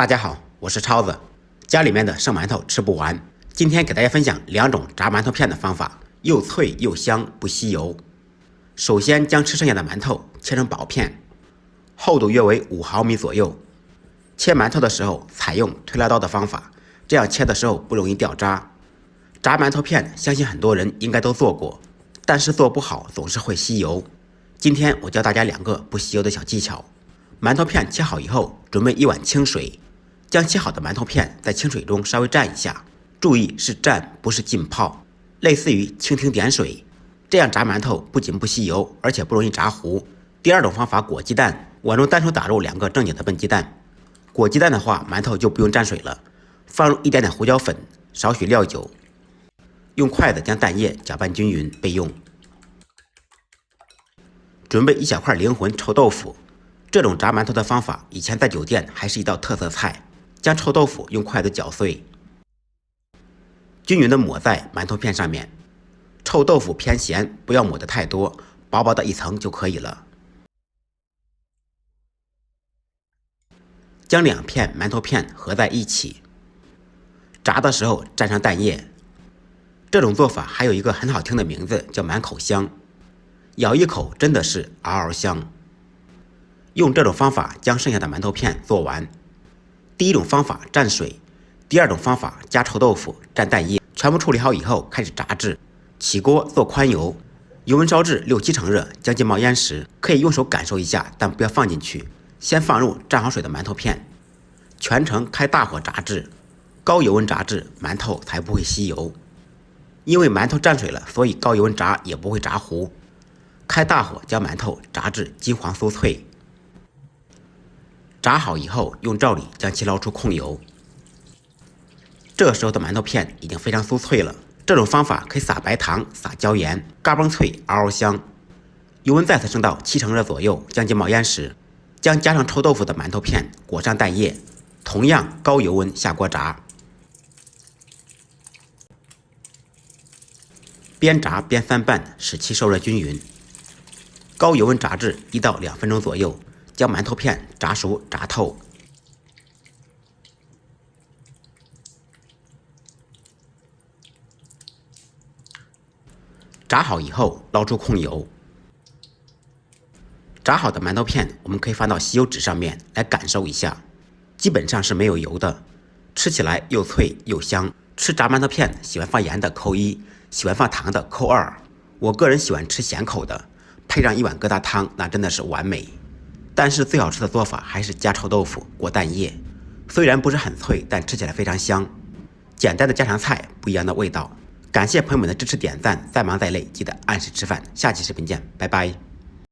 大家好，我是超子。家里面的剩馒头吃不完，今天给大家分享2种炸馒头片的方法，又脆又香，不吸油。首先将吃剩下的馒头切成薄片，厚度约为5毫米左右。切馒头的时候采用推拉刀的方法，这样切的时候不容易掉渣。炸馒头片相信很多人应该都做过，但是做不好总是会吸油。今天我教大家2个不吸油的小技巧。馒头片切好以后，准备1碗清水，将切好的馒头片在清水中稍微蘸一下，注意是蘸不是浸泡，类似于蜻蜓点水。这样炸馒头不仅不吸油，而且不容易炸糊。第2种方法，裹鸡蛋，碗中单手打入2个正经的笨鸡蛋。裹鸡蛋的话，馒头就不用蘸水了，放入一点点胡椒粉，少许料酒，用筷子将蛋液搅拌均匀备用。准备1小块灵魂臭豆腐，这种炸馒头的方法以前在酒店还是一道特色菜。将臭豆腐用筷子搅碎，均匀的抹在馒头片上面。臭豆腐偏咸，不要抹得太多，薄薄的一层就可以了。将2片馒头片合在一起，炸的时候蘸上蛋液。这种做法还有一个很好听的名字，叫满口香。咬一口真的是嗷嗷香。用这种方法将剩下的馒头片做完。第1种方法蘸水，第2种方法加臭豆腐蘸蛋液，全部处理好以后开始炸制。起锅做宽油，油温烧至6、7成热，将近冒烟时，可以用手感受一下，但不要放进去。先放入蘸好水的馒头片，全程开大火炸制，高油温炸制，馒头才不会吸油。因为馒头蘸水了，所以高油温炸也不会炸糊。开大火将馒头炸至金黄酥脆。炸好以后，用罩里将其捞出控油。这时候的馒头片已经非常酥脆了。这种方法可以撒白糖、撒椒盐，嘎嘣脆，嗷嗷香。油温再次升到7成热左右，将近冒烟时，将加上臭豆腐的馒头片裹上蛋液，同样高油温下锅炸。边炸边翻拌，使其受热均匀。高油温炸至1到2分钟左右，将馒头片炸熟炸透。炸好以后捞出控油。炸好的馒头片我们可以放到吸油纸上面来感受一下，基本上是没有油的，吃起来又脆又香。吃炸馒头片喜欢放盐的扣1，喜欢放糖的扣2。我个人喜欢吃咸口的，配上1碗疙瘩汤，那真的是完美。但是最好吃的做法还是加臭豆腐裹蛋液，虽然不是很脆，但吃起来非常香。简单的家常菜，不一样的味道。感谢朋友们的支持点赞，再忙再累记得按时吃饭。下期视频见，拜拜。